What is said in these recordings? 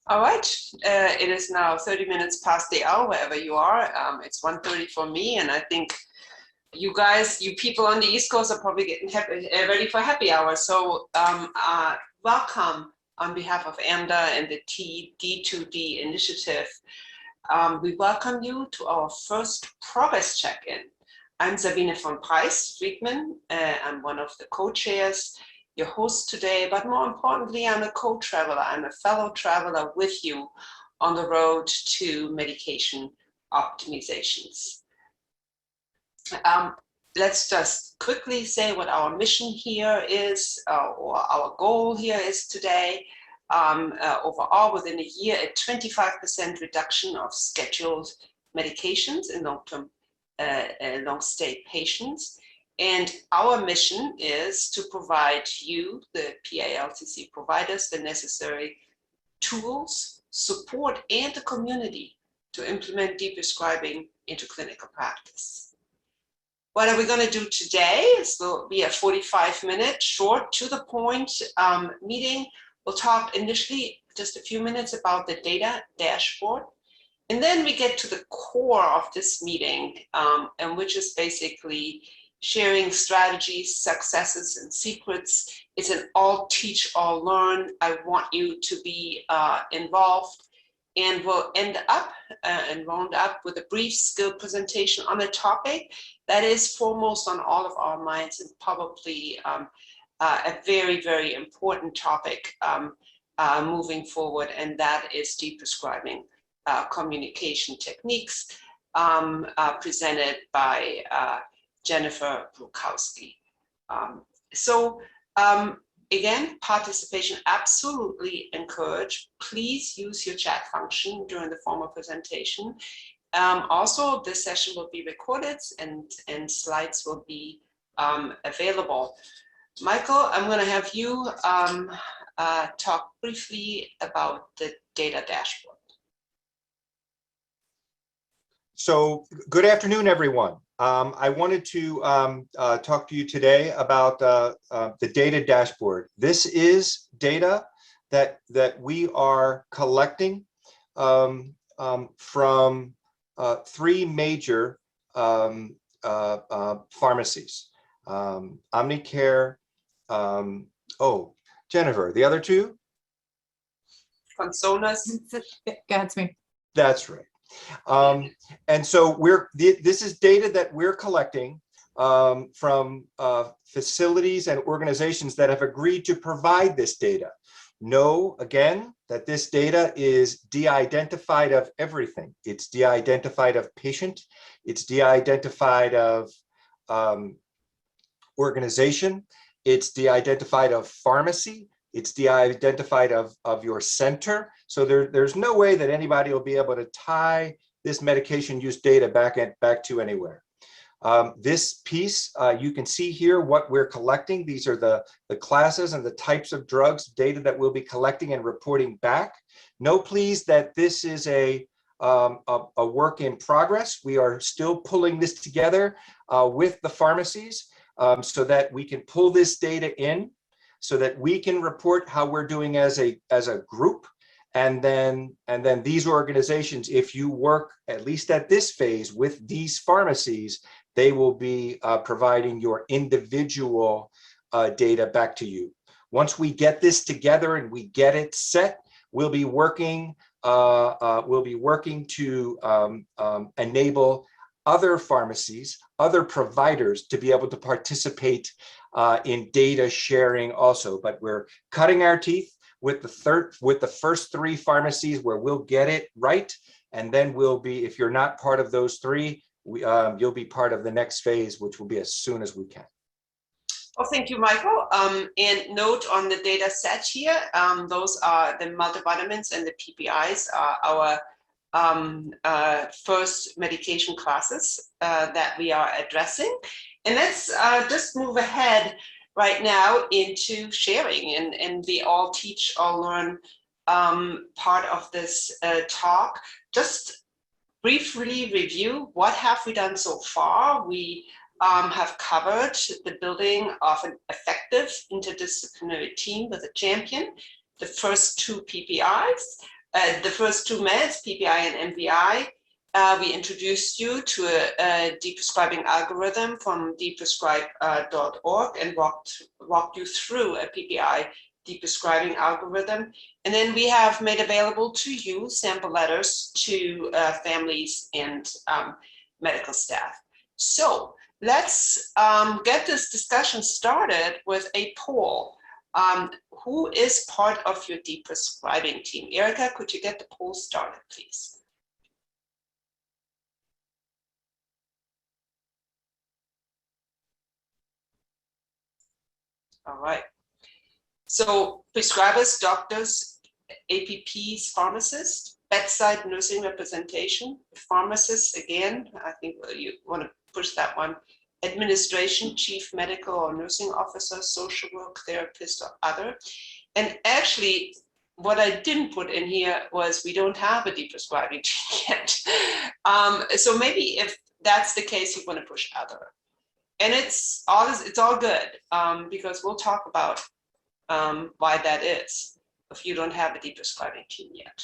All right, it is now 30 minutes past the hour wherever you are. It's 1:30 for me, and I think you guys, you people on the East Coast are probably getting ready for happy hour. So welcome on behalf of AMDA and the D2D initiative. We welcome you to our first progress check-in. I'm Sabine von Preis-Friedman. I'm one of the co-chairs, your host today, but more importantly, I'm a co-traveler. I'm a fellow traveler with you on the road to medication optimizations. Let's just quickly say what our mission here is, or our goal here is today. Overall, within a year, a 25% reduction of scheduled medications in long-term, long-stay patients. And our mission is to provide you, the PALCC providers, the necessary tools, support, and the community to implement de-prescribing into clinical practice. What are we going to do today? It will be a 45-minute, short, to-the-point meeting. We'll talk initially just a few minutes about the data dashboard. And then we get to the core of this meeting, and which is basically sharing strategies, successes, and secrets. It's an all teach, all learn. I want you to be involved. And we'll end up and round up with a brief skill presentation on a topic that is foremost on all of our minds and probably a very, very important topic moving forward, and that is de-prescribing communication techniques presented by Jennifer Brukowski. Again, participation absolutely encouraged. Please use your chat function during the formal presentation. Also, this session will be recorded and slides will be available. Michael, I'm going to have you talk briefly about the data dashboard. So, good afternoon, everyone. I wanted to talk to you today about the data dashboard. This is data that we are collecting from three major pharmacies. Omnicare. Oh, Jennifer, the other two? Consonas. That's me. That's right. And so this is data that we're collecting from facilities and organizations that have agreed to provide this data. Know, again, that this data is de-identified of everything. It's de-identified of patient. It's de-identified of organization. It's de-identified of pharmacy. It's de-identified of your center. So there's no way that anybody will be able to tie this medication use data back to anywhere. This piece, you can see here what we're collecting. These are the classes and the types of drugs data that we'll be collecting and reporting back. Know, please, that this is a work in progress. We are still pulling this together with the pharmacies so that we can pull this data in, so that we can report how we're doing as a group. And then these organizations, if you work at least at this phase with these pharmacies, they will be providing your individual data back to you. Once we get this together and we get it set, we'll be working to enable other pharmacies, other providers to be able to participate in data sharing also. But we're cutting our teeth with the first three pharmacies where we'll get it right, and then we'll be, if you're not part of those three, you'll be part of the next phase, which will be as soon as we can. Well, thank you, Michael. And note on the data set here, those are the multivitamins and the PPIs are our first medication classes that we are addressing. And let's just move ahead right now into sharing and the all teach, all learn part of this talk. Just briefly review what have we done so far. We have covered the building of an effective interdisciplinary team with a champion, the first two PPIs. the first two meds, PPI and MVI. We introduced you to a deprescribing algorithm from deprescribe.org and walked you through a PPI deprescribing algorithm. And then we have made available to you sample letters to families and medical staff. So let's get this discussion started with a poll. Who is part of your deprescribing team? Erica, could you get the poll started, please? All right. So prescribers, doctors, APPs, pharmacists, bedside nursing representation, pharmacists, again, I think you want to push that one, administration, chief medical or nursing officer, social work, therapist, or other. And actually, what I didn't put in here was we don't have a deprescribing team yet. So maybe if that's the case, you want to push other. And it's all good because we'll talk about why that is if you don't have a deprescribing team yet.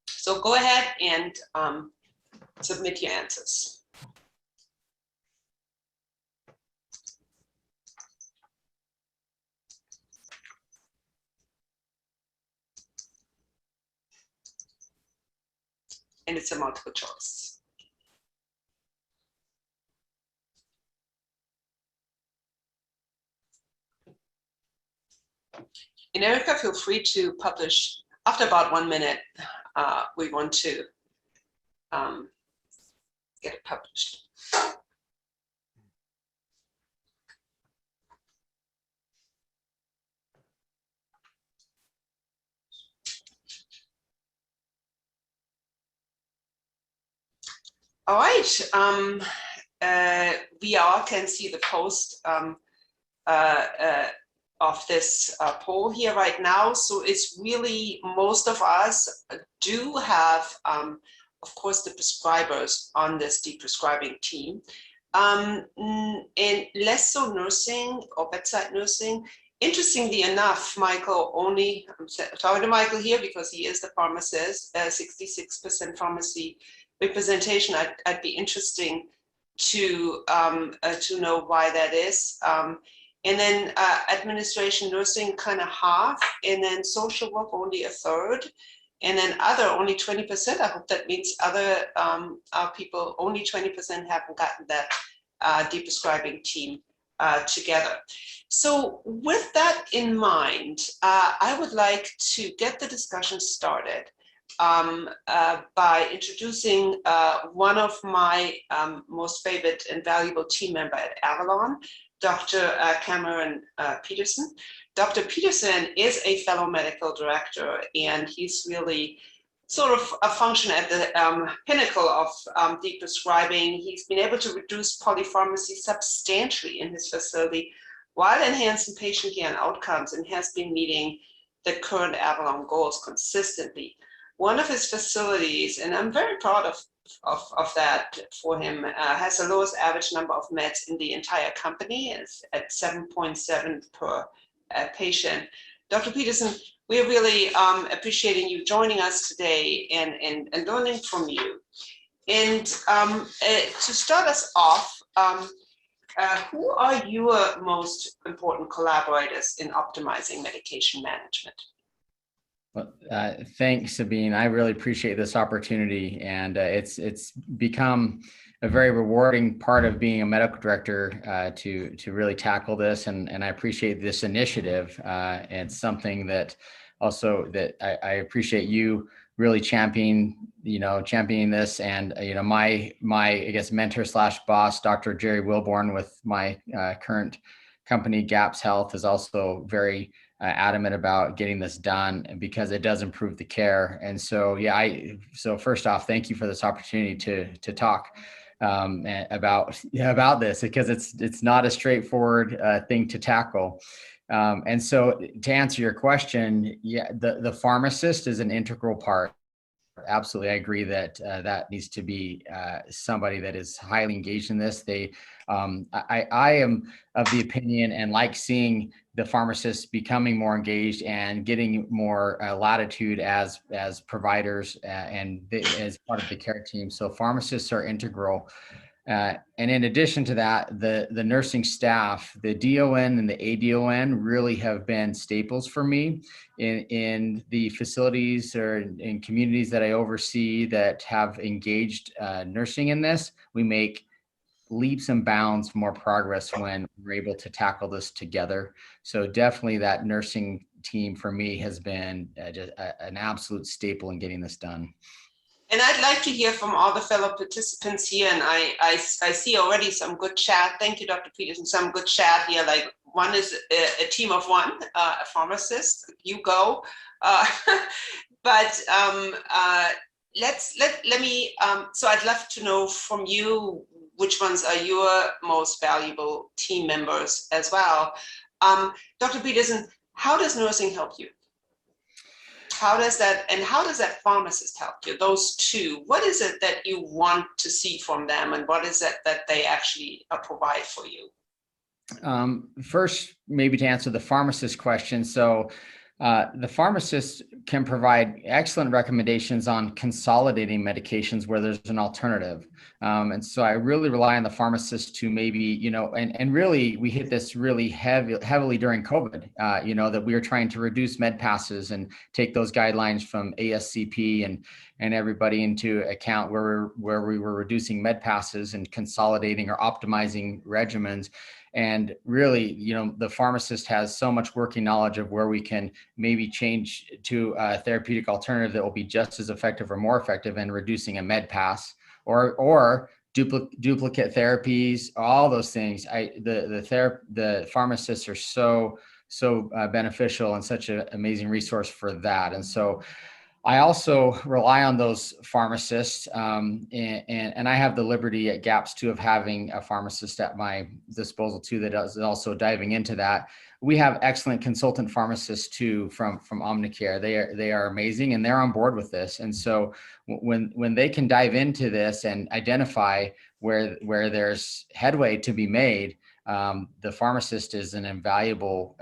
So go ahead and submit your answers. And it's a multiple choice. And Erica, feel free to publish after about 1 minute. We want to get it published. All right, we all can see the post of this poll here right now. So it's really, most of us do have, of course, the prescribers on this deprescribing team. And less so nursing or bedside nursing. Interestingly enough, Michael only, I'm talking to Michael here because he is the pharmacist, 66% pharmacy representation. I'd be interesting to know why that is. And then administration, nursing, kind of half, and then social work only a third, and then other only 20%. I hope that means other people, only 20% haven't gotten that deprescribing team together. So with that in mind, I would like to get the discussion started by introducing one of my most favorite and valuable team member at Avalon, Dr. Cameron Peterson. Dr. Peterson is a fellow medical director, and he's really sort of a function at the pinnacle of deprescribing. He's been able to reduce polypharmacy substantially in his facility while enhancing patient care and outcomes, and has been meeting the current Avalon goals consistently. One of his facilities, and I'm very proud of that for him, has the lowest average number of meds in the entire company. It's at 7.7 per patient. Dr. Peterson, we're really appreciating you joining us today and learning from you. And to start us off, who are your most important collaborators in optimizing medication management? Well, thanks, Sabine. I really appreciate this opportunity, and it's become a very rewarding part of being a medical director to really tackle this, and I appreciate this initiative. And something that also that I appreciate you really championing this, and my I guess mentor / boss, Dr. Jerry Wilborn, with my current company GAPS Health, is also very adamant about getting this done because it does improve the care. And so, so first off, thank you for this opportunity to talk about this, because it's not a straightforward thing to tackle. And so to answer your question, the pharmacist is an integral part. Absolutely. I agree that that needs to be somebody that is highly engaged in this. They I am of the opinion and like seeing the pharmacists becoming more engaged and getting more latitude as providers as part of the care team. So pharmacists are integral. And in addition to that, the nursing staff, the DON and the ADON really have been staples for me in the facilities or in communities that I oversee that have engaged nursing in this. We make leaps and bounds more progress when we're able to tackle this together. So definitely that nursing team for me has been just an absolute staple in getting this done. And I'd like to hear from all the fellow participants here. And I see already some good chat. Thank you, Dr. Peterson. Some good chat here. Like one is a team of one, a pharmacist. You go. But let me. So I'd love to know from you which ones are your most valuable team members as well. Dr. Peterson, how does nursing help you? How does that pharmacist help you? Those two, what is it that you want to see from them, and what is it that they actually provide for you? First, maybe to answer the pharmacist question. So the pharmacist can provide excellent recommendations on consolidating medications where there's an alternative. And so I really rely on the pharmacist to maybe, and really we hit this really heavily during COVID, that we are trying to reduce med passes and take those guidelines from ASCP and everybody into account where we were reducing med passes and consolidating or optimizing regimens. And really, the pharmacist has so much working knowledge of where we can maybe change to a therapeutic alternative that will be just as effective or more effective in reducing a med pass or duplicate therapies, all those things. The pharmacists are so beneficial and such an amazing resource for that. And so I also rely on those pharmacists, and I have the liberty at GAPS too of having a pharmacist at my disposal too that is also diving into that. We have excellent consultant pharmacists too from Omnicare. They are amazing and they're on board with this. And so when they can dive into this and identify where there's headway to be made, the pharmacist is an invaluable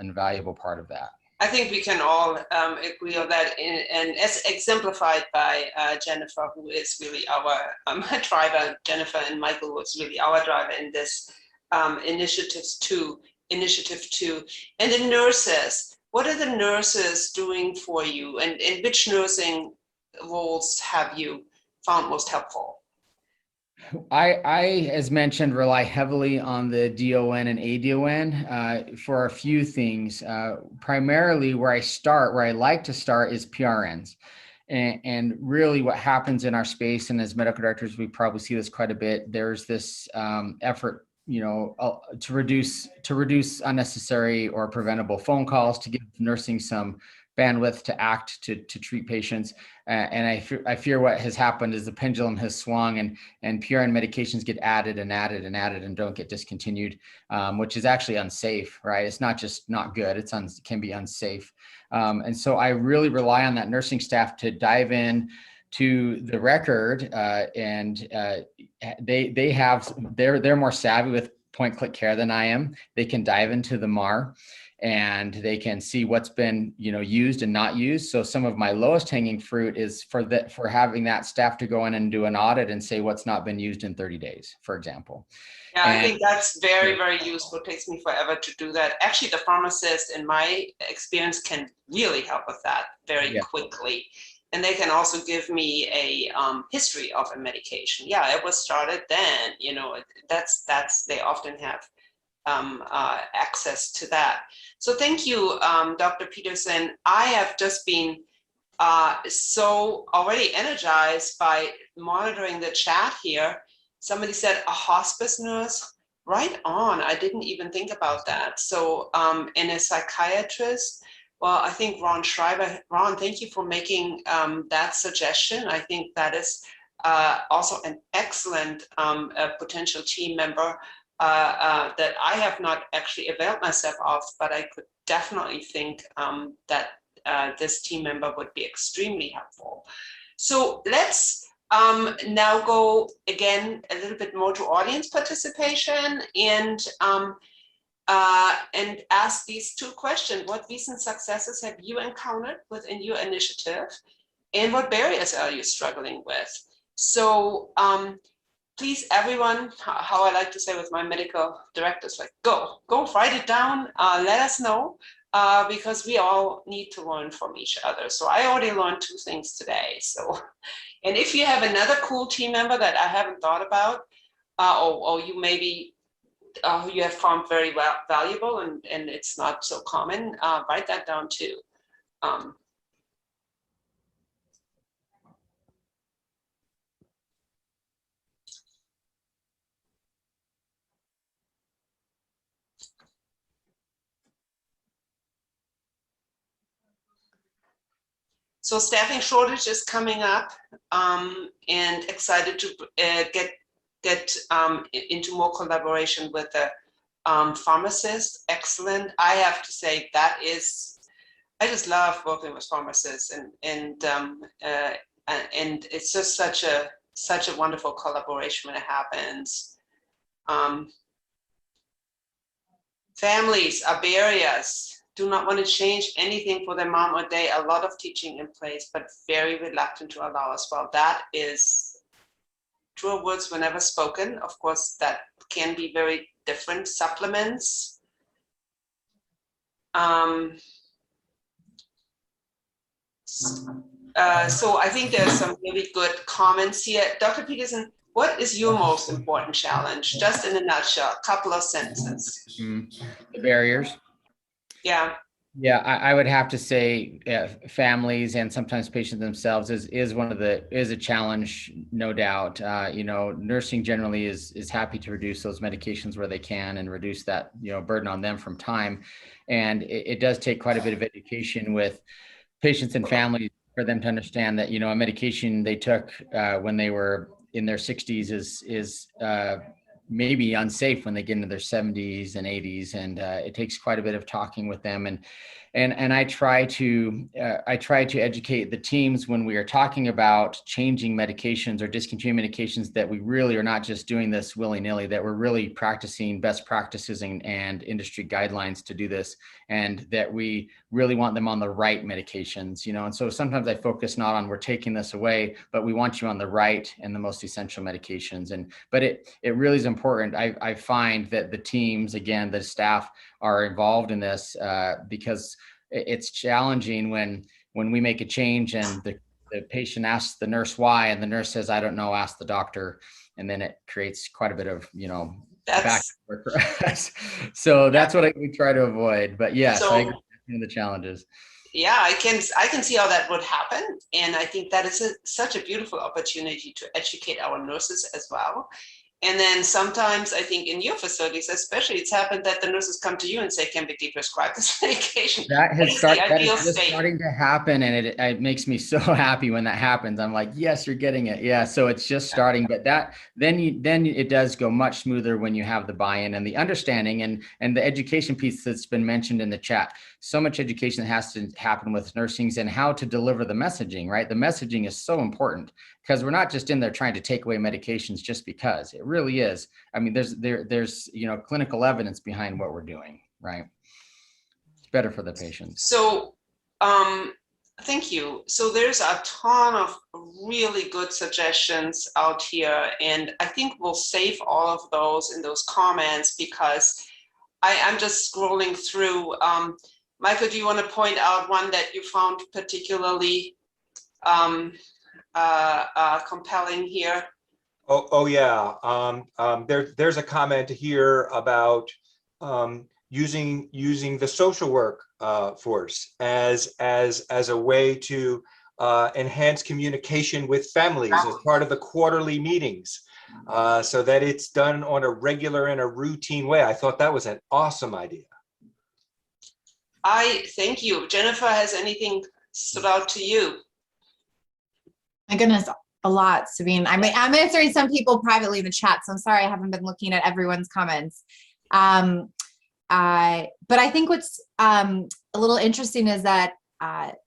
part of that. I think we can all agree on that, and as exemplified by Jennifer, who is really our driver. Jennifer and Michael was really our driver in this initiative two. And the nurses, what are the nurses doing for you, and which nursing roles have you found most helpful? I, as mentioned, rely heavily on the DON and ADON for a few things. Primarily where I like to start is PRNs. And really what happens in our space, and as medical directors, we probably see this quite a bit, there's this effort, to reduce unnecessary or preventable phone calls, to give nursing some bandwidth to act to treat patients. And I fear what has happened is the pendulum has swung and PRN medications get added and don't get discontinued, which is actually unsafe, right? It's not just not good, it can be unsafe. And so I really rely on that nursing staff to dive in to the record, and they're more savvy with point-click care than I am. They can dive into the MAR and they can see what's been used and not used. So some of my lowest hanging fruit is for having that staff to go in and do an audit and say what's not been used in 30 days, for example. Yeah, I think that's very, very useful. It takes me forever to do that. Actually, the pharmacist, in my experience, can really help with that very quickly. And they can also give me a history of a medication. Yeah, it was started then, they often have access to that. So thank you, Dr. Peterson. I have just been so already energized by monitoring the chat here. Somebody said a hospice nurse. Right on. I didn't even think about that. So and a psychiatrist. Well, I think Ron Schreiber. Ron, thank you for making that suggestion. I think that is also an excellent potential team member that I have not actually availed myself of, but I could definitely think that this team member would be extremely helpful. So let's Now go again a little bit more to audience participation and ask these two questions. What recent successes have you encountered within your initiative? And what barriers are you struggling with? So please, everyone, how I like to say with my medical directors, like go, write it down, let us know, because we all need to learn from each other. So I already learned 2 things today. So, and if you have another cool team member that I haven't thought about, or you maybe you have found very valuable and it's not so common, write that down too. So staffing shortage is coming up, and excited to get into more collaboration with the pharmacists. Excellent. I have to say that is, I just love working with pharmacists, and it's just such a wonderful collaboration when it happens. Families are barriers. Do not want to change anything for their mom or day. A lot of teaching in place, but very reluctant to allow as well. That is, truer words were never spoken. Of course, that can be very different. Supplements. So I think there's some really good comments here. Dr. Peterson, what is your most important challenge? Just in a nutshell, a couple of sentences. The barriers. Yeah. Yeah, I would have to say families and sometimes patients themselves is a challenge, no doubt. You know, nursing generally is happy to reduce those medications where they can and reduce that, you know, burden on them from time. And it does take quite a bit of education with patients and families for them to understand that, you know, a medication they took when they were in their 60s is maybe unsafe when they get into their 70s and 80s, and it takes quite a bit of talking with them. And I try to educate the teams when we are talking about changing medications or discontinuing medications, that we really are not just doing this willy-nilly, that we're really practicing best practices and industry guidelines to do this, and that we really want them on the right medications, you know. And so sometimes I focus not on we're taking this away, but we want you on the right and the most essential medications. But it really is important. I find that the teams, again, the staff are involved in this because it's challenging when we make a change and the patient asks the nurse why, and the nurse says, I don't know, ask the doctor. And then it creates quite a bit of, you know, back and forth for us. So that's what we try to avoid. But yes, so, I agree with the challenges. Yeah, I can see how that would happen. And I think that is such a beautiful opportunity to educate our nurses as well. And then sometimes I think in your facilities, especially, it's happened that the nurses come to you and say, can we deprescribe this medication? That is starting to happen. And it makes me so happy when that happens. I'm like, yes, you're getting it. Yeah. So it's just starting, but then it does go much smoother when you have the buy-in and the understanding and the education piece that's been mentioned in the chat. So much education has to happen with nursings and how to deliver the messaging, right? The messaging is so important, because we're not just in there trying to take away medications just because. It really is. I mean, there's you know, clinical evidence behind what we're doing, right? It's better for the patients. So thank you. So there's a ton of really good suggestions out here, and I think we'll save all of those in those comments, because I'm just scrolling through. Michael, do you want to point out one that you found particularly compelling here? Oh yeah. There's a comment here about using the social work force as a way to enhance communication with families as part of the quarterly meetings, so that it's done on a regular and a routine way. I thought that was an awesome idea. I thank you. Jennifer, has anything stood out to you? My goodness, a lot, Sabine. I'm answering some people privately in the chat, so I'm sorry I haven't been looking at everyone's comments. But I think what's a little interesting is that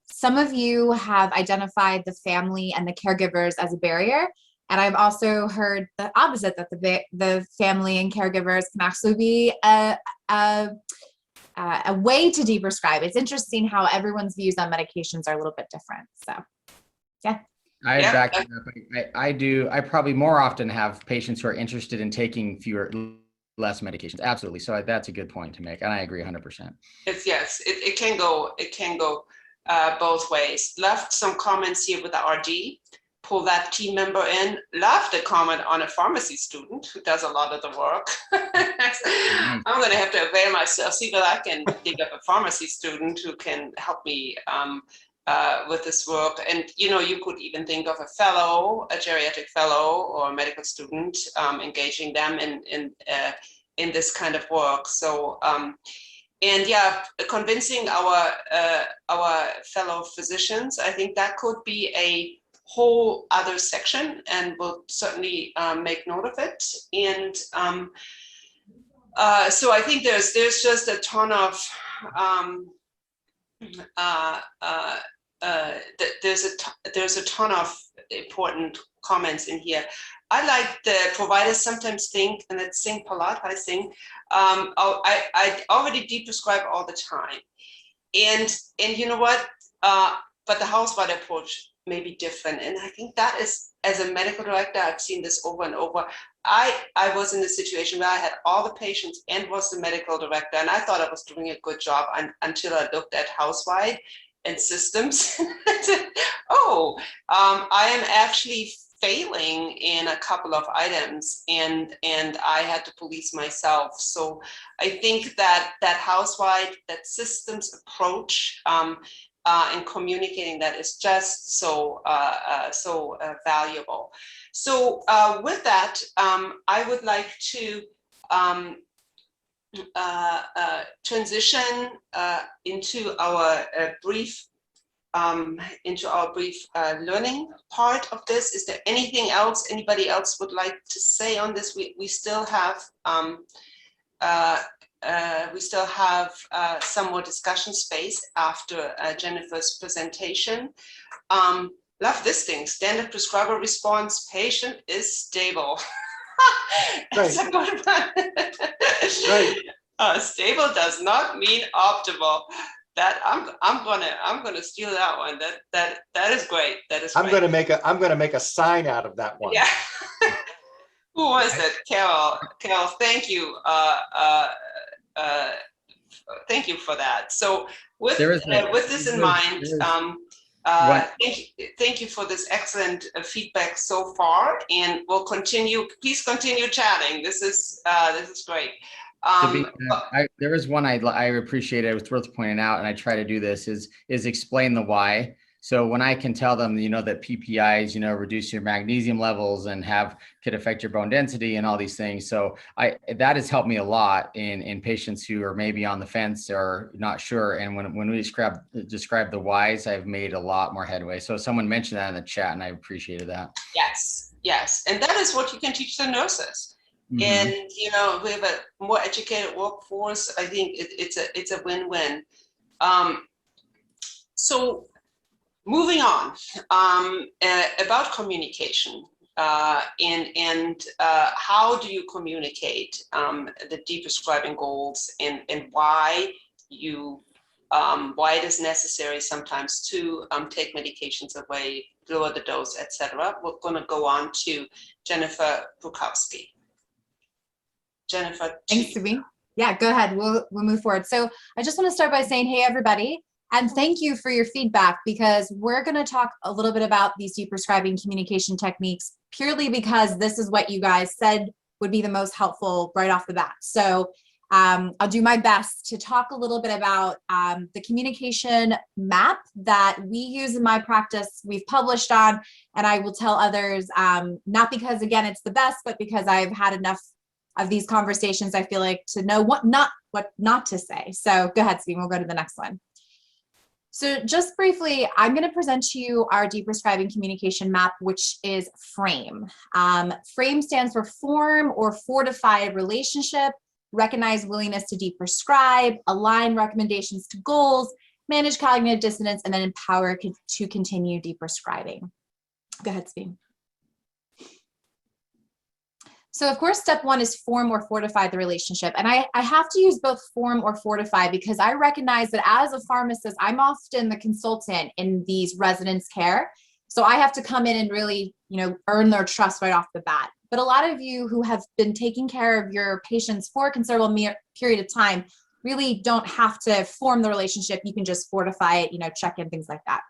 some of you have identified the family and the caregivers as a barrier. And I've also heard the opposite, that the family and caregivers can actually be a way to deprescribe. It's interesting how everyone's views on medications are a little bit different. So, yeah. I probably more often have patients who are interested in taking less medications. Absolutely. So that's a good point to make. And I agree 100%. It can go both ways. Left some comments here with the RD. Pull that team member in. Left a comment on a pharmacy student who does a lot of the work. I'm going to have to avail myself, see that I can dig up a pharmacy student who can help me with this work. And you could even think of a fellow, a geriatric fellow, or a medical student, engaging them in this kind of work. So, and yeah, convincing our fellow physicians, I think that could be a whole other section, and we'll certainly make note of it. And so I think there's just a ton of there's a ton of important comments in here. I like the providers sometimes think, and let's sing Palat, I sing, I already deprescribe all the time. And you know what, but the house-wide approach may be different. And I think that is, as a medical director, I've seen this over and over. I was in a situation where I had all the patients and was the medical director, and I thought I was doing a good job until I looked at house-wide and systems. I said, I am actually failing in a couple of items, and I had to police myself. So I think that house-wide, that systems approach, and communicating that is just so valuable. So with that, I would like to transition into our brief learning part of this. Is there anything else anybody else would like to say on this? We still have some more discussion space after Jennifer's presentation. Love this thing, standard prescriber response, patient is stable. That's a good one. Right. Stable does not mean optimal. That I'm gonna steal that one. That is great. That is. I'm gonna make a sign out of that one. Yeah. Who was it? Carol. Carol, thank you. Thank you for that. So with this in mind, thank you for this excellent feedback so far, and we'll continue. Please continue chatting. This is great. There is one I appreciate. It was worth pointing out, and I try to do this is explain the why. So when I can tell them, that PPIs, reduce your magnesium levels and could affect your bone density and all these things. So that has helped me a lot in patients who are maybe on the fence or not sure. And when we describe the whys, I've made a lot more headway. So someone mentioned that in the chat, and I appreciated that. Yes. And that is what you can teach the nurses. Mm-hmm. And, we have a more educated workforce. I think it's a win-win. So moving on, about communication and how do you communicate the deprescribing goals and why it is necessary sometimes to take medications away, lower the dose, etc. We're going to go on to Jennifer Bukowski. Jennifer. Thanks, Sabine. Yeah, go ahead. We'll move forward. So I just want to start by saying, hey, everybody. And thank you for your feedback, because we're going to talk a little bit about these deprescribing communication techniques purely because this is what you guys said would be the most helpful right off the bat. So I'll do my best to talk a little bit about the communication map that we use in my practice, we've published on, and I will tell others, not because, again, it's the best, but because I've had enough of these conversations, I feel like, to know what not to say. So go ahead, Steve, we'll go to the next one. So just briefly, I'm going to present to you our deprescribing communication map, which is FRAME. FRAME stands for Form or Fortify Relationship, Recognize Willingness to Deprescribe, Align Recommendations to Goals, manage cognitive dissonance, and then empower to continue deprescribing. Go ahead, Sabine. So of course, step one is form or fortify the relationship. And I have to use both form or fortify because I recognize that as a pharmacist, I'm often the consultant in these residents' care. So I have to come in and really, earn their trust right off the bat. But a lot of you who have been taking care of your patients for a considerable period of time really don't have to form the relationship. You can just fortify it, check in, things like that.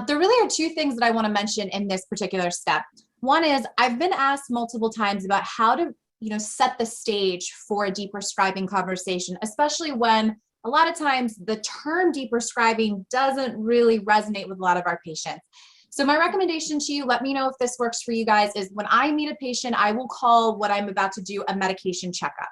There really are two things that I want to mention in this particular step. One is I've been asked multiple times about how to, set the stage for a deprescribing conversation, especially when a lot of times the term deprescribing doesn't really resonate with a lot of our patients. So my recommendation to you, let me know if this works for you guys, is when I meet a patient, I will call what I'm about to do a medication checkup.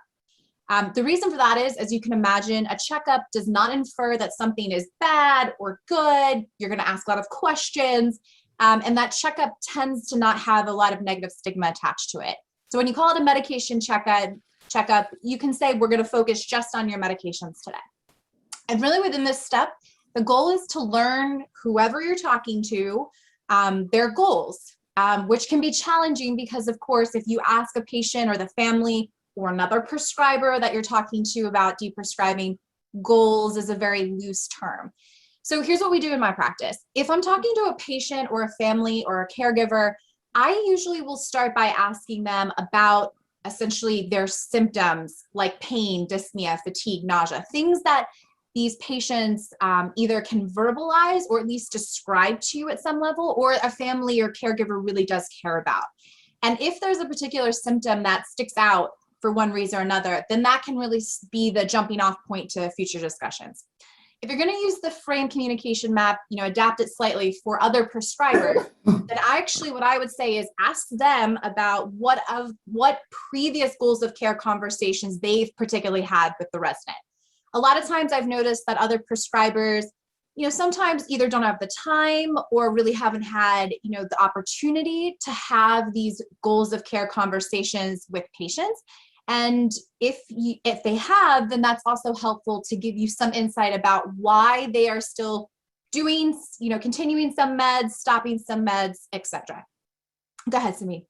The reason for that is, as you can imagine, a checkup does not infer that something is bad or good. You're going to ask a lot of questions. And that checkup tends to not have a lot of negative stigma attached to it. So when you call it a medication checkup, you can say, we're going to focus just on your medications today. And really within this step, the goal is to learn whoever you're talking to, their goals, which can be challenging because, of course, if you ask a patient or the family or another prescriber that you're talking to about deprescribing, goals is a very loose term. So here's what we do in my practice. If I'm talking to a patient or a family or a caregiver, I usually will start by asking them about essentially their symptoms like pain, dyspnea, fatigue, nausea, things that these patients either can verbalize or at least describe to you at some level, or a family or caregiver really does care about. And if there's a particular symptom that sticks out for one reason or another, then that can really be the jumping off point to future discussions. If you're going to use the frame communication map, adapt it slightly for other prescribers, then what I would say is ask them about what previous goals of care conversations they've particularly had with the resident. A lot of times I've noticed that other prescribers, sometimes either don't have the time or really haven't had, the opportunity to have these goals of care conversations with patients. And if they have, then that's also helpful to give you some insight about why they are still doing, continuing some meds, stopping some meds, etc. Go ahead, Simi.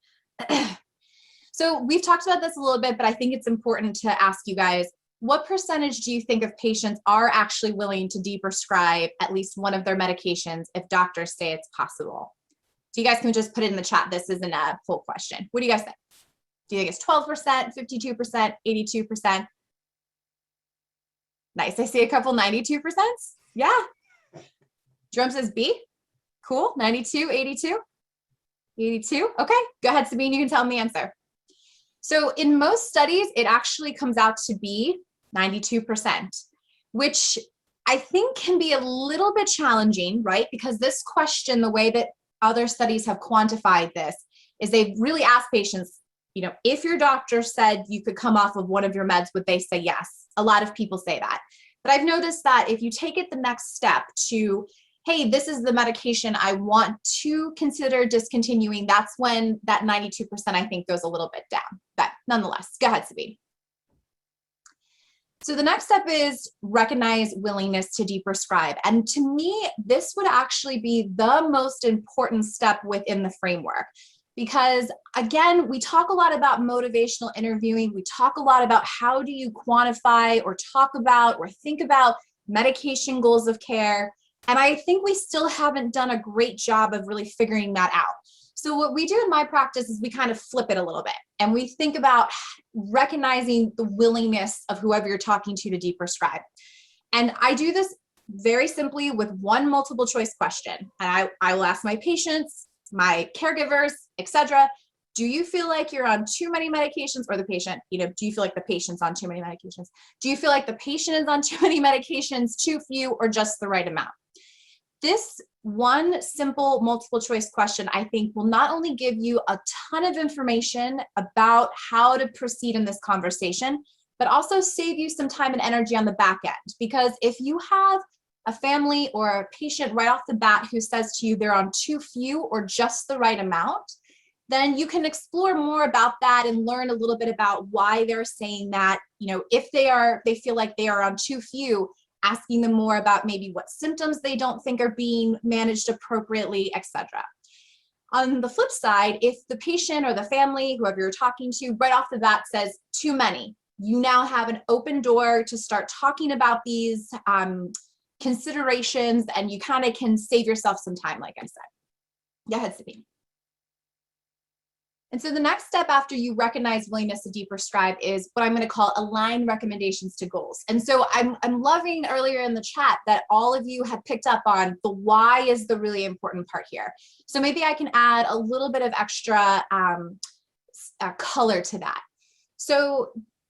So we've talked about this a little bit, but I think it's important to ask you guys, what percentage do you think of patients are actually willing to deprescribe at least one of their medications if doctors say it's possible? So you guys can just put it in the chat. This isn't a full question. What do you guys think? Do you think it's 12%, 52%, 82%? Nice. I see a couple 92%. Yeah. Jerome says B. Cool. 92, 82. 82. Okay. Go ahead, Sabine. You can tell them the answer. So in most studies, it actually comes out to be 92%, which I think can be a little bit challenging, right? Because this question, the way that other studies have quantified this, is they've really asked patients, if your doctor said you could come off of one of your meds, would they say yes? A lot of people say that. But I've noticed that if you take it the next step to, hey, this is the medication I want to consider discontinuing, that's when that 92% I think goes a little bit down. But nonetheless, go ahead, Sabine. So the next step is recognize willingness to deprescribe. And to me, this would actually be the most important step within the framework. Because again, we talk a lot about motivational interviewing. We talk a lot about how do you quantify or talk about or think about medication goals of care. And I think we still haven't done a great job of really figuring that out. So what we do in my practice is we kind of flip it a little bit and we think about recognizing the willingness of whoever you're talking to deprescribe. And I do this very simply with one multiple choice question. And I will ask my patients, my caregivers, etc. Do you feel like you're on too many medications, or the patient, do you feel like the patient's on too many medications? Do you feel like the patient is on too many medications, too few, or just the right amount? This one simple multiple choice question, I think, will not only give you a ton of information about how to proceed in this conversation, but also save you some time and energy on the back end. Because if you have a family or a patient right off the bat who says to you they're on too few or just the right amount, then you can explore more about that and learn a little bit about why they're saying that. If they feel like they are on too few, asking them more about maybe what symptoms they don't think are being managed appropriately, etc. On the flip side, if the patient or the family, whoever you're talking to, right off the bat says too many, you now have an open door to start talking about these considerations, and you kind of can save yourself some time, like I said. Go ahead, Sabine. And so the next step after you recognize willingness to deprescribe is what I'm going to call align recommendations to goals. And so I'm loving earlier in the chat that all of you have picked up on the why is the really important part here. So maybe I can add a little bit of extra color to that. So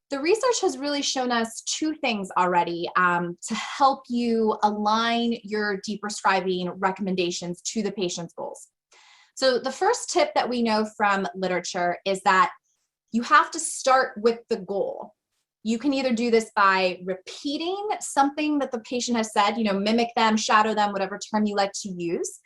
the research has really shown us two things already to help you align your deprescribing recommendations to the patient's goals. So the first tip that we know from literature is that you have to start with the goal. You can either do this by repeating something that the patient has said, mimic them, shadow them, whatever term you like to use,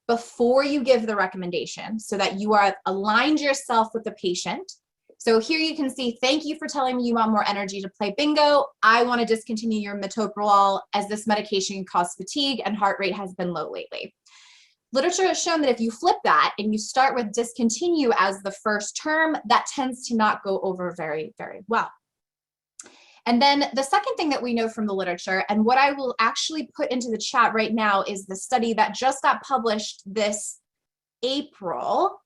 before you give the recommendation so that you are aligned yourself with the patient. So here you can see, thank you for telling me you want more energy to play bingo. I want to discontinue your metoprolol as this medication can cause fatigue and heart rate has been low lately. Literature has shown that if you flip that and you start with discontinue as the first term, that tends to not go over very, very well. And then the second thing that we know from the literature, and what I will actually put into the chat right now, is the study that just got published this April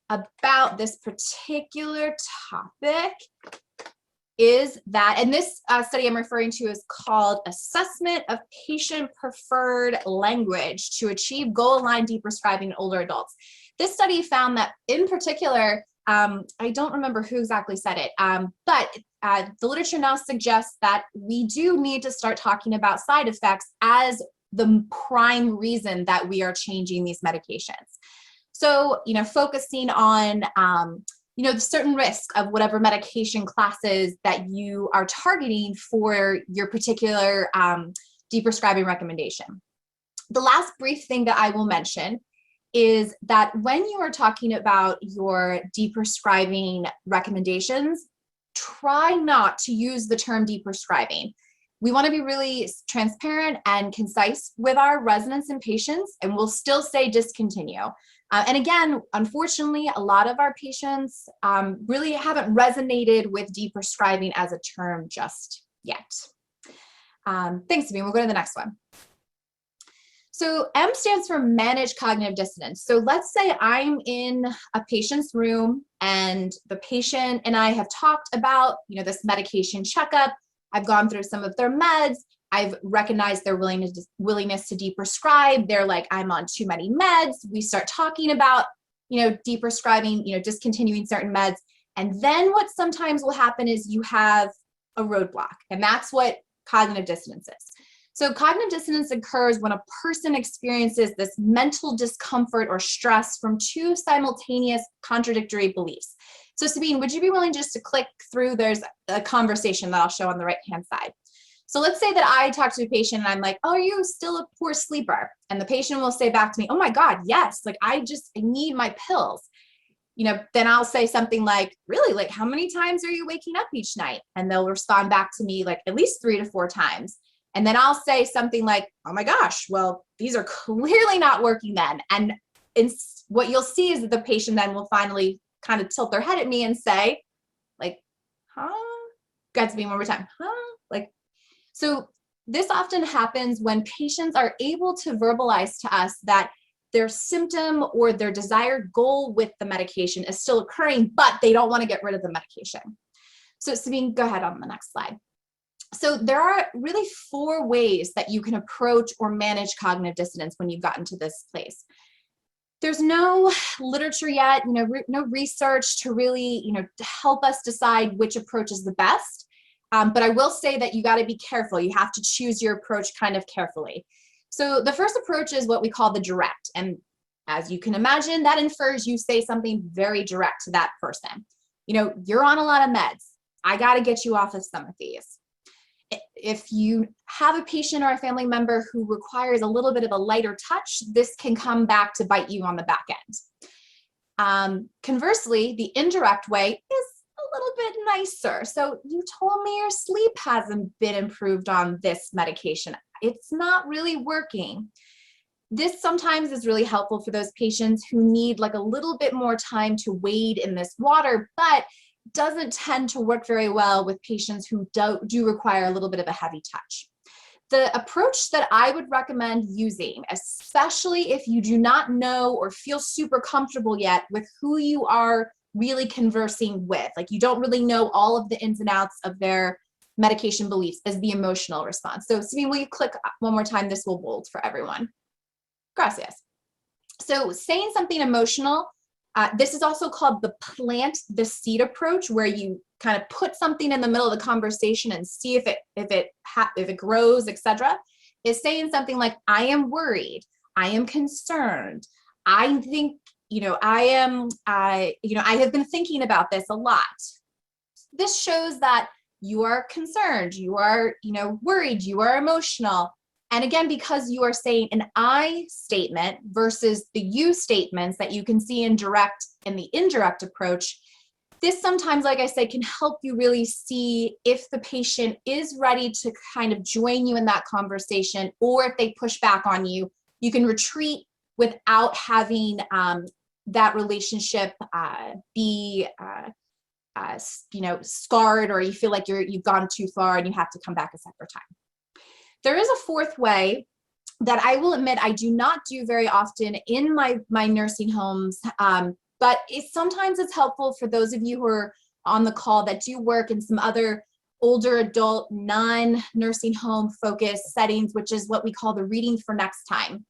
about this particular topic, is that, and this study I'm referring to is called Assessment of Patient Preferred Language to Achieve Goal-Aligned Deprescribing in Older Adults. This study found that in particular, I don't remember who exactly said it, but the literature now suggests that we do need to start talking about side effects as the prime reason that we are changing these medications. So, focusing on the certain risk of whatever medication classes that you are targeting for your particular deprescribing recommendation. The last brief thing that I will mention is that when you are talking about your deprescribing recommendations, try not to use the term deprescribing. We want to be really transparent and concise with our residents and patients, and we'll still say discontinue. And again, unfortunately, a lot of our patients really haven't resonated with deprescribing as a term just yet. Thanks, Sabine. We'll go to the next one. So M stands for manage cognitive dissonance. So let's say I'm in a patient's room and the patient and I have talked about, this medication checkup. I've gone through some of their meds. I've recognized their willingness to deprescribe. They're like, I'm on too many meds. We start talking about, deprescribing, discontinuing certain meds. And then what sometimes will happen is you have a roadblock, and that's what cognitive dissonance is. So cognitive dissonance occurs when a person experiences this mental discomfort or stress from two simultaneous contradictory beliefs. So Sabine, would you be willing just to click through? There's a conversation that I'll show on the right-hand side. So let's say that I talk to a patient and I'm like, oh, are you still a poor sleeper? And the patient will say back to me, oh my God, yes, I need my pills. Then I'll say something like, really, how many times are you waking up each night? And they'll respond back to me at least 3 to 4 times. And then I'll say something like, oh my gosh, well, these are clearly not working then. And what you'll see is that the patient then will finally kind of tilt their head at me and say, huh? Got to be one more time, huh? So this often happens when patients are able to verbalize to us that their symptom or their desired goal with the medication is still occurring, but they don't want to get rid of the medication. So Sabine, go ahead on the next slide. So there are really 4 ways that you can approach or manage cognitive dissonance when you've gotten to this place. There's no literature yet, no research to really, to help us decide which approach is the best. But I will say that you got to be careful. You have to choose your approach kind of carefully. So the first approach is what we call the direct. And as you can imagine, that infers you say something very direct to that person. You're on a lot of meds. I got to get you off of some of these. If you have a patient or a family member who requires a little bit of a lighter touch, this can come back to bite you on the back end. Conversely, the indirect way is a little bit nicer. So you told me your sleep hasn't been improved on this medication. it's not really working. This sometimes is really helpful for those patients who need like a little bit more time to wade in this water, but doesn't tend to work very well with patients who do require a little bit of a heavy touch. The approach that I would recommend using, especially if you do not know or feel super comfortable yet with who you are really conversing with, like you don't really know all of the ins and outs of their medication beliefs, is the emotional response. So Sabine, will you click one more time? This will bold for everyone. Gracias. So saying something emotional, this is also called the plant the seed approach, where you kind of put something in the middle of the conversation and see if it grows, etc. Is saying something like, I am worried, I am concerned, I think, I have been thinking about this a lot. This shows that you are concerned, you are, worried, you are emotional. And again, because you are saying an I statement versus the you statements that you can see in the indirect approach, this sometimes, like I said, can help you really see if the patient is ready to kind of join you in that conversation, or if they push back on you, you can retreat without having that relationship be scarred, or you feel like you've gone too far and you have to come back a separate time. There is a fourth way that I will admit I do not do very often in my nursing homes, but sometimes it's helpful for those of you who are on the call that do work in some other older adult non-nursing home focused settings, which is what we call the reading for next time.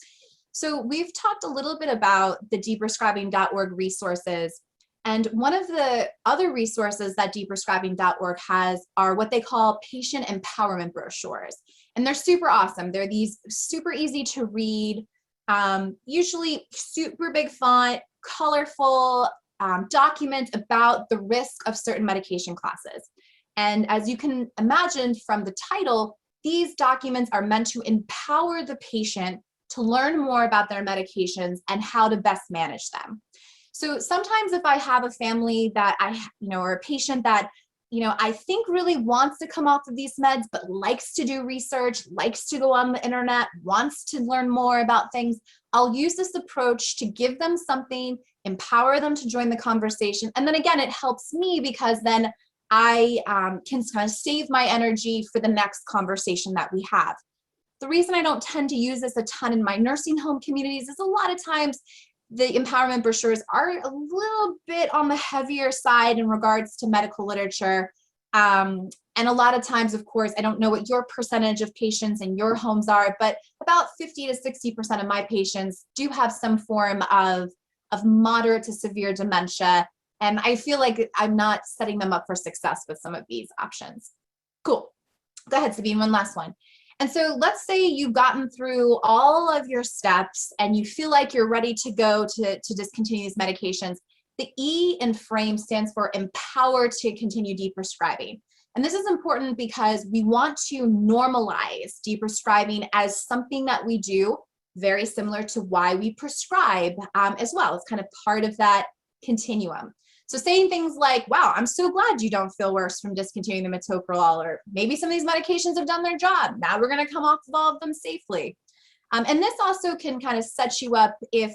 So we've talked a little bit about the deprescribing.org resources. And one of the other resources that deprescribing.org has are what they call patient empowerment brochures. And they're super awesome. They're these super easy to read, usually super big font, colorful documents about the risk of certain medication classes. And as you can imagine from the title, these documents are meant to empower the patient to learn more about their medications and how to best manage them. So sometimes if I have a family that or a patient that, I think really wants to come off of these meds, but likes to do research, likes to go on the internet, wants to learn more about things, I'll use this approach to give them something, empower them to join the conversation. And then again, it helps me because then I can kind of save my energy for the next conversation that we have. The reason I don't tend to use this a ton in my nursing home communities is a lot of times the empowerment brochures are a little bit on the heavier side in regards to medical literature. And a lot of times, of course, I don't know what your percentage of patients in your homes are, but about 50 to 60% of my patients do have some form of moderate to severe dementia. And I feel like I'm not setting them up for success with some of these options. Cool. Go ahead, Sabine, one last one. And so let's say you've gotten through all of your steps and you feel like you're ready to go to discontinue these medications. The E in FRAME stands for empower to continue deprescribing. And this is important because we want to normalize deprescribing as something that we do, very similar to why we prescribe as well. It's kind of part of that continuum. So saying things like, wow, I'm so glad you don't feel worse from discontinuing the metoprolol, or maybe some of these medications have done their job. Now we're going to come off of all of them safely. And this also can kind of set you up if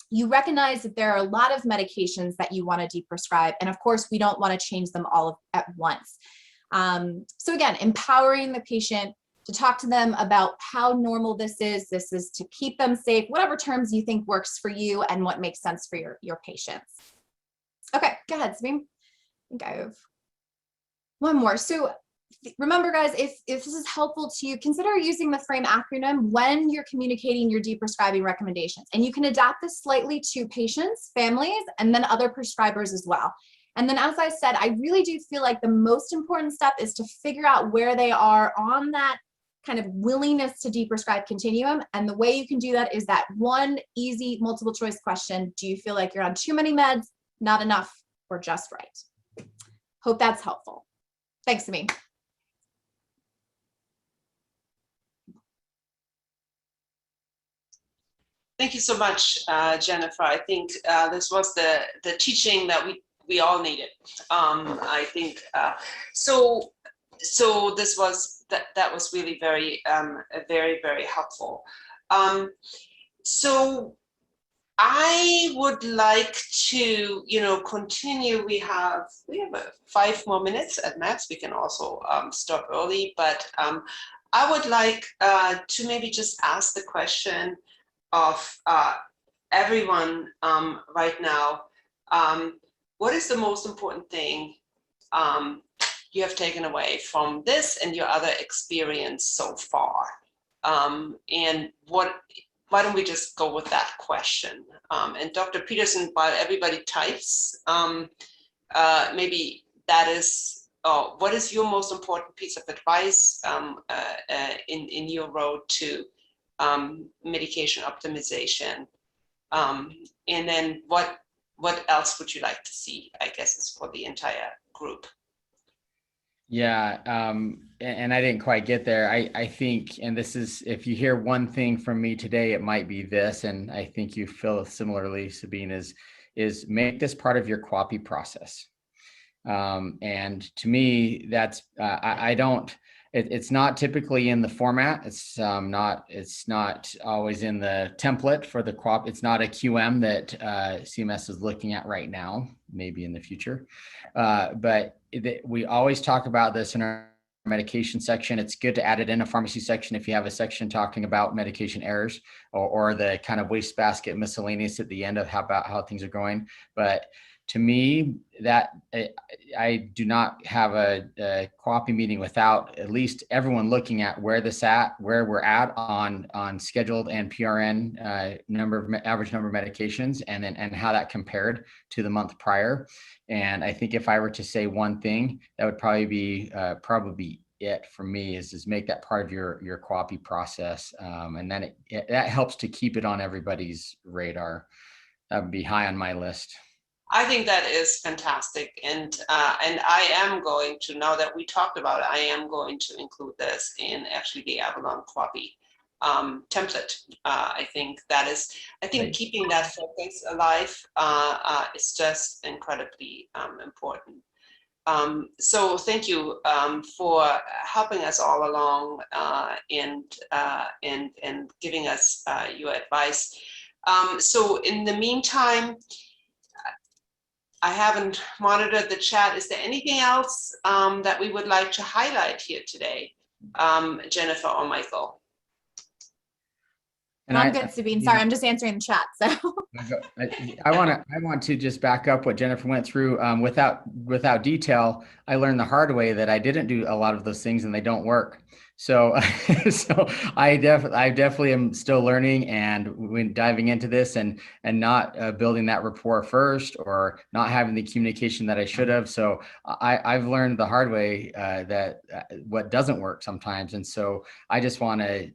you recognize that there are a lot of medications that you want to deprescribe. And of course, we don't want to change them all at once. So again, empowering the patient to talk to them about how normal this is. This is to keep them safe, whatever terms you think works for you and what makes sense for your patients. Okay, go ahead, Sabine. I think I have one more. So remember, guys, if this is helpful to you, consider using the FRAME acronym when you're communicating your deprescribing recommendations. And you can adapt this slightly to patients, families, and then other prescribers as well. And then, as I said, I really do feel like the most important step is to figure out where they are on that kind of willingness to deprescribe continuum. And the way you can do that is that one easy multiple choice question. Do you feel like you're on too many meds, not enough, or just right? Hope that's helpful. Thanks, Sabine. Thank you so much, Jennifer. I think this was the teaching that we all needed. I think so. This was that was really very very helpful. So I would like to, continue. We have 5 more minutes at max. We can also stop early, but I would like to maybe just ask the question of everyone right now. What is the most important thing you have taken away from this and your other experience so far? And why don't we just go with that question? And Dr. Peterson, while everybody types, maybe that is, what is your most important piece of advice in your road to medication optimization? And then what else would you like to see, I guess, is for the entire group? Yeah, and I didn't quite get there. I think, and this is, if you hear one thing from me today, it might be this, and I think you feel similarly, Sabine, is make this part of your QAPI process. And to me, that's, I don't, it's not typically in the format. It's not always in the template for the QAPI. It's not a QM that CMS is looking at right now, maybe in the future. But we always talk about this in our medication section. It's good to add it in a pharmacy section if you have a section talking about medication errors or the kind of wastebasket miscellaneous at the end of how things are going. But to me, that I do not have a QAPI meeting without at least everyone looking at where we're at on scheduled and PRN average number of medications, and how that compared to the month prior. And I think if I were to say one thing, that would probably be it for me, is make that part of your QAPI process, and then that helps to keep it on everybody's radar. That would be high on my list. I think that is fantastic, and I am going to, now that we talked about it, I am going to include this in actually the Avalon QAPI template. I think Right. Keeping that focus alive is just incredibly important. So thank you for helping us all along and giving us your advice. So in the meantime, I haven't monitored the chat. Is there anything else that we would like to highlight here today, Jennifer or Michael? And I'm good, Sabine. Sorry, I'm just answering the chat. So I want to just back up what Jennifer went through. Without detail, I learned the hard way that I didn't do a lot of those things and they don't work. So I definitely am still learning and when diving into this and not building that rapport first, or not having the communication that I should have. So I've learned the hard way that what doesn't work sometimes. And so I just want to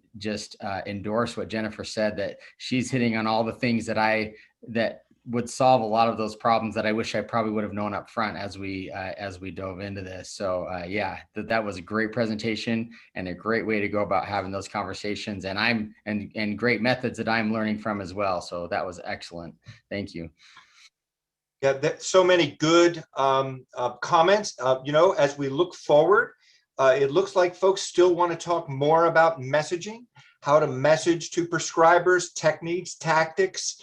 endorse what Jennifer said, that she's hitting on all the things that would solve a lot of those problems that I wish I probably would have known up front as we dove into this. So yeah, that was a great presentation and a great way to go about having those conversations, and great methods that I'm learning from as well. So that was excellent. Thank you. Yeah, so many good comments. As we look forward, it looks like folks still want to talk more about messaging, how to message to prescribers, techniques, tactics,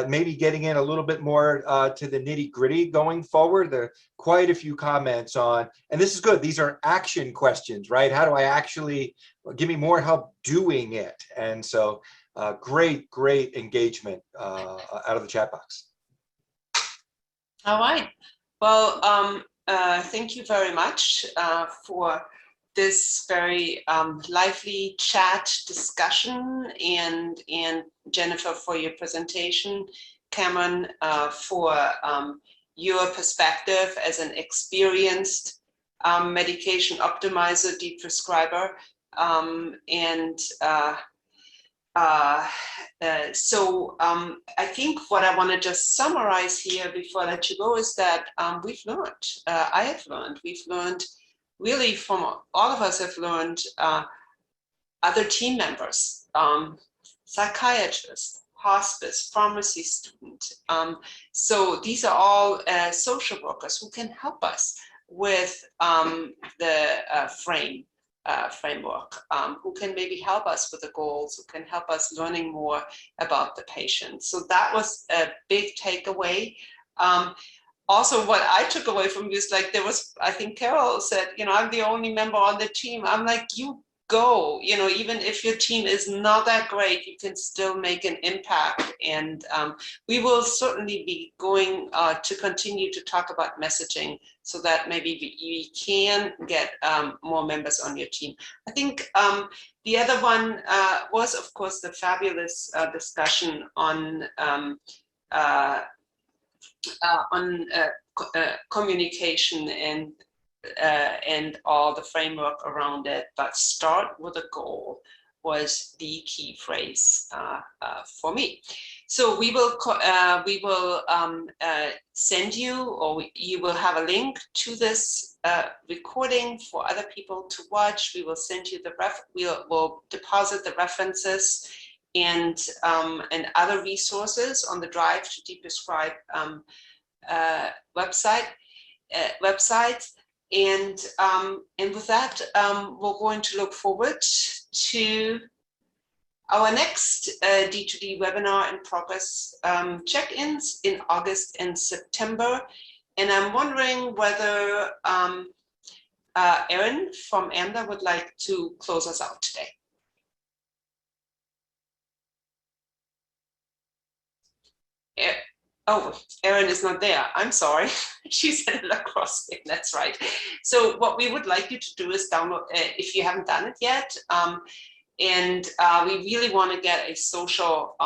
maybe getting in a little bit more to the nitty gritty going forward. There are quite a few comments on, and this is good, these are action questions, right? How do I actually, give me more help doing it? And so great engagement out of the chat box. All right. Well, thank you very much for this very lively chat discussion, and Jennifer for your presentation, Cameron for your perspective as an experienced medication optimizer, deprescriber, so I think what I want to just summarize here before I let you go is that we've learned, we've learned really from all of us have learned, other team members, psychiatrists, hospice, pharmacy student. So these are all social workers who can help us with the frame framework, who can maybe help us with the goals, who can help us learning more about the patient. So that was a big takeaway. Also, what I took away from you is like, there was, I think Carol said, you know, I'm the only member on the team. I'm like, you go, you know, even if your team is not that great, you can still make an impact. And we will certainly be going to continue to talk about messaging so that maybe we can get more members on your team. I think the other one was, of course, the fabulous discussion on communication and all the framework around it, but start with a goal was the key phrase for me. So we will send you, or you will have a link to this recording for other people to watch. We will send you the we'll deposit the references and other resources on the Drive to Deprescribe website. And with that, we're going to look forward to our next D2D webinar in progress check-ins in August and September. And I'm wondering whether Erin from AMDA would like to close us out today. Oh, Erin is not there. I'm sorry. She's at a crossing. That's right. So what we would like you to do is download, if you haven't done it yet, and we really want to get a social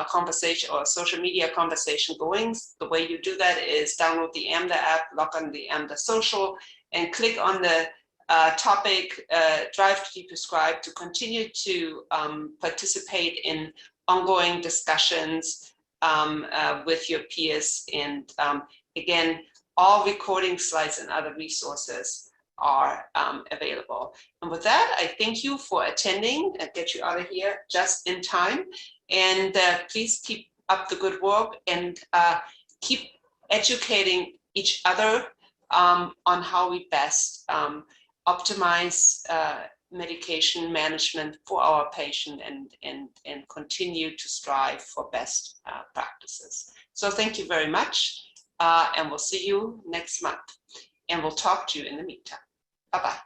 conversation or social media conversation going. The way you do that is download the AMDA app, log on the AMDA social, and click on the topic Drive to Deprescribe to continue to participate in ongoing discussions with your peers. And again, all recording slides and other resources are available. And with that, I thank you for attending and get you out of here just in time. And please keep up the good work and keep educating each other on how we best optimize medication management for our patient and continue to strive for best practices. So thank you very much, and we'll see you next month, and we'll talk to you in the meantime. Bye-bye.